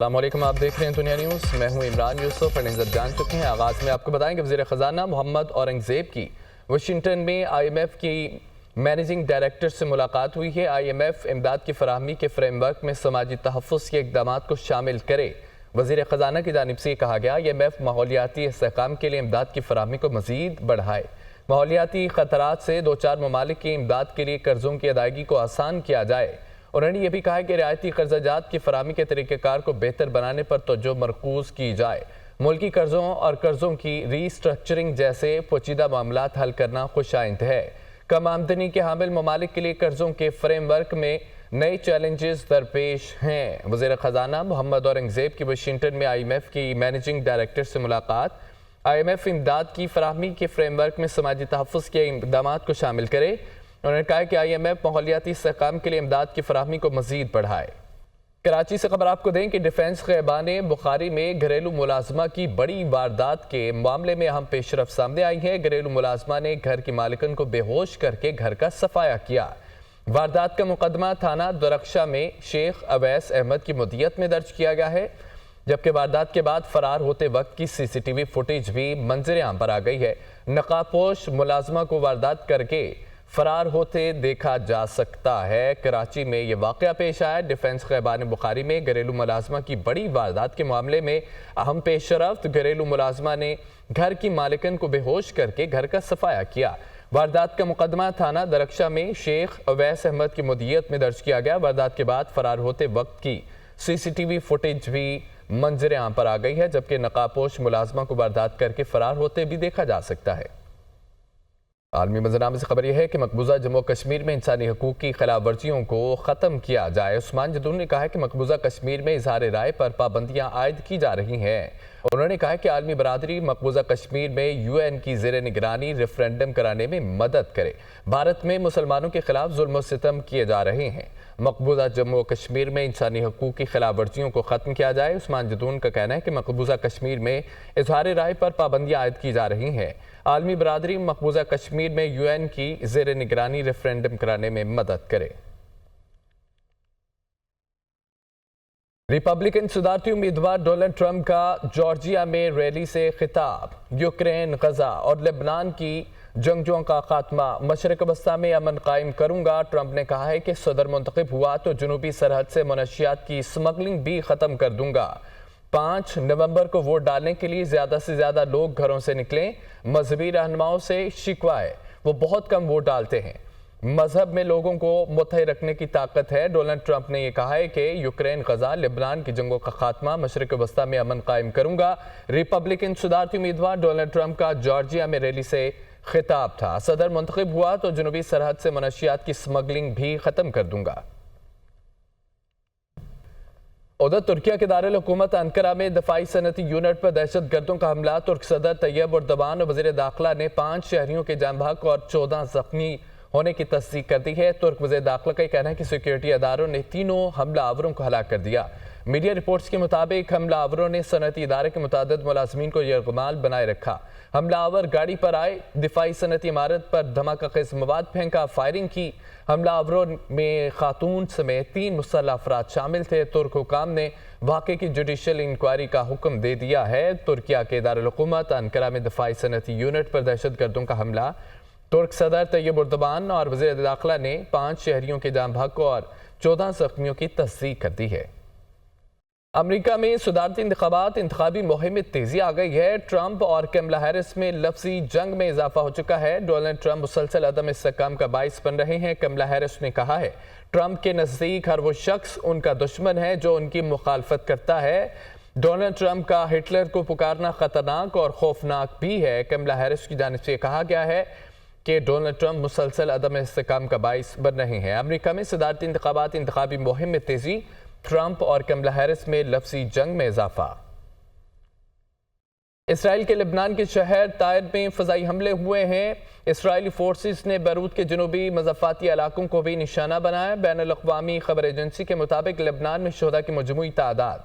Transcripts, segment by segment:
السلام علیکم، آپ دیکھ رہے ہیں دنیا نیوز۔ میں ہوں عمران یوسف اور نظر جان چکے ہیں۔ آغاز میں آپ کو بتائیں کہ وزیر خزانہ محمد اورنگزیب کی واشنگٹن میں آئی ایم ایف کی مینیجنگ ڈائریکٹر سے ملاقات ہوئی ہے۔ آئی ایم ایف امداد کی فراہمی کے فریم ورک میں سماجی تحفظ کے اقدامات کو شامل کرے۔ وزیر خزانہ کی جانب سے یہ کہا گیا، آئی ایم ایف ماحولیاتی استحکام کے لیے امداد کی فراہمی کو مزید بڑھائے، ماحولیاتی خطرات سے دوچار ممالک کی امداد کے لیے قرضوں کی ادائیگی کو آسان کیا جائے۔ انہوں نے یہ بھی کہا کہ رعایتی قرضہ جات کی فراہمی کے طریقہ کار کو بہتر بنانے پر توجہ مرکوز کی جائے۔ ملکی قرضوں اور قرضوں کی ری سٹرکچرنگ جیسے پیچیدہ معاملات حل کرنا خوش آئند ہے۔ کم آمدنی کے حامل ممالک کے لیے قرضوں کے فریم ورک میں نئے چیلنجز درپیش ہیں۔ وزیر خزانہ محمد اورنگزیب کی واشنگٹن میں آئی ایم ایف کی مینیجنگ ڈائریکٹر سے ملاقات۔ آئی ایم ایف امداد کی فراہمی کے فریم ورک میں سماجی تحفظ کے اقدامات کو شامل کرے۔ انہوں نے کہا کہ آئی ایم ایف ماحولیاتی استحکام کے لیے امداد کی فراہمی کو مزید بڑھائے۔ کراچی سے خبر آپ کو دیں کہ ڈیفنس خیبان بخاری میں گھریلو ملازمہ کی بڑی واردات کے معاملے میں اہم پیش رفت سامنے آئی ہے۔ گھریلو ملازمہ نے گھر کی مالکن کو بے ہوش کر کے گھر کا صفایا کیا۔ واردات کا مقدمہ تھانہ درخشہ میں شیخ اویس احمد کی مدیت میں درج کیا گیا ہے، جبکہ واردات کے بعد فرار ہوتے وقت کی سی سی ٹی وی فوٹیج بھی منظر عام پر آ گئی ہے۔ نقاب پوش ملازمہ کو واردات کر کے فرار ہوتے دیکھا جا سکتا ہے۔ کراچی میں یہ واقعہ پیش آیا۔ ڈیفنس خیبان بخاری میں گھریلو ملازمہ کی بڑی واردات کے معاملے میں اہم پیش رفت۔ گھریلو ملازمہ نے گھر کی مالکن کو بے ہوش کر کے گھر کا صفایا کیا۔ واردات کا مقدمہ تھانہ درخشہ میں شیخ اویس احمد کی مدیت میں درج کیا گیا۔ واردات کے بعد فرار ہوتے وقت کی سی سی ٹی وی فوٹیج بھی منظر عام پر آ گئی ہے، جبکہ نقاب پوش ملازمہ کو واردات کر کے فرار ہوتے بھی دیکھا جا سکتا ہے۔ عالمی منظرنامے سے خبر یہ ہے کہ مقبوضہ جموں کشمیر میں انسانی حقوق کی خلاف ورزیوں کو ختم کیا جائے۔ عثمان جدون نے کہا کہ مقبوضہ کشمیر میں اظہار رائے پر پابندیاں عائد کی جا رہی ہیں۔ انہوں نے کہا کہ عالمی برادری مقبوضہ کشمیر میں یو این کی زیر نگرانی ریفرینڈم کرانے میں مدد کرے۔ بھارت میں مسلمانوں کے خلاف ظلم و ستم کیے جا رہے ہیں۔ مقبوضہ جموں کشمیر میں انسانی حقوق کی خلاف ورزیوں کو ختم کیا جائے۔ عثمان جدون کا کہنا ہے کہ مقبوضہ کشمیر میں اظہار رائے پر پابندیاں عائد کی جا رہی ہیں۔ عالمی برادری مقبوضہ کشمیر میں یو این کی زیر نگرانی ریفرینڈم کرانے میں مدد کرے۔ ریپبلکن صدارتی امیدوار ڈونلڈ ٹرمپ کا جارجیا میں ریلی سے خطاب۔ یوکرین، غزہ اور لبنان کی جنگجوؤں کا خاتمہ، مشرق وسطیٰ میں امن قائم کروں گا۔ ٹرمپ نے کہا ہے کہ صدر منتخب ہوا تو جنوبی سرحد سے منشیات کی سمگلنگ بھی ختم کر دوں گا۔ 5 نومبر کو ووٹ ڈالنے کے لیے زیادہ سے زیادہ لوگ گھروں سے نکلیں۔ مذہبی رہنماؤں سے شکوہ ہے وہ بہت کم ووٹ ڈالتے ہیں۔ مذہب میں لوگوں کو متحد رکھنے کی طاقت ہے۔ ڈونلڈ ٹرمپ نے یہ کہا ہے کہ یوکرین، غزہ، لبنان کی جنگوں کا خاتمہ، مشرق وسطیٰ میں امن قائم کروں گا۔ ریپبلکن صدارتی امیدوار ڈونلڈ ٹرمپ کا جارجیا میں ریلی سے خطاب تھا۔ صدر منتخب ہوا تو جنوبی سرحد سے منشیات کی سمگلنگ بھی ختم کر دوں گا۔ ادھر ترکیہ کے دارالحکومت انقرہ میں دفاعی صنعتی یونٹ پر دہشت گردوں کا حملہ۔ ترک صدر طیب اردوان اور وزیر داخلہ نے 5 شہریوں کے جاں بحق اور 14 زخمی ہونے کی تصدیق کر دی ہے۔ ترک وزیر داخلہ کا یہ کہنا ہے کہ سیکیورٹی اداروں نے تینوں حملہ آوروں کو ہلاک کر دیا۔ میڈیا رپورٹس کے مطابق حملہ آوروں نے صنعتی ادارے کے متعدد ملازمین کو یرغمال بنائے رکھا۔ حملہ آور گاڑی پر آئے، دفاعی صنعتی عمارت پر دھماکہ خیز مواد پھینکا، فائرنگ کی۔ حملہ آوروں میں خاتون سمیت 3 مسلح افراد شامل تھے۔ ترک حکام نے واقعے کی جوڈیشل انکوائری کا حکم دے دیا ہے۔ ترکیہ کے دارالحکومت انقرہ میں دفاعی صنعتی یونٹ پر دہشت گردوں کا حملہ۔ ترک صدر طیب اردوان اور وزیر داخلہ نے 5 شہریوں کے جاں بحق اور 14 زخمیوں کی تصدیق کر دی ہے۔ امریکہ میں صدارتی انتخابی مہم میں تیزی آ گئی ہے۔ ٹرمپ اور کیملا ہیرس میں لفظی جنگ میں اضافہ ہو چکا ہے۔ ڈونلڈ ٹرمپ مسلسل عدم استحکام کا باعث بن رہے ہیں۔ کیملا ہیرس نے کہا ہے، ٹرمپ کے نزدیک ہر وہ شخص ان کا دشمن ہے جو ان کی مخالفت کرتا ہے۔ ڈونلڈ ٹرمپ کا ہٹلر کو پکارنا خطرناک اور خوفناک بھی ہے۔ کیملا ہیرس کی جانب سے کہا گیا ہے کہ ڈونلڈ ٹرمپ مسلسل عدم استحکام کا باعث بن رہے ہیں۔ امریکہ میں صدارتی انتخابی مہم میں تیزی، ٹرمپ اور کیملا ہیرس میں لفظی جنگ میں اضافہ۔ اسرائیل کے لبنان کے شہر طائر میں فضائی حملے ہوئے ہیں۔ اسرائیلی فورسز نے بیروت کے جنوبی مضافاتی علاقوں کو بھی نشانہ بنایا۔ بین الاقوامی خبر ایجنسی کے مطابق لبنان میں شہداء کی مجموعی تعداد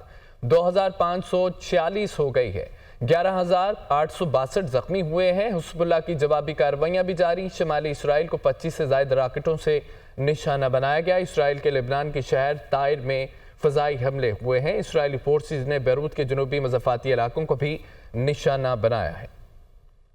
2546 ہو گئی ہے۔ 11,862 زخمی ہوئے ہیں۔ حزب اللہ کی جوابی کارروائیاں بھی جاری۔ شمالی اسرائیل کو 25 سے زائد راکٹوں سے نشانہ بنایا گیا۔ اسرائیل کے لبنان کے شہر طائر میں فضائی حملے ہوئے ہیں۔ اسرائیلی فورسز نے بیروت کے جنوبی مضافاتی علاقوں کو بھی نشانہ بنایا ہے۔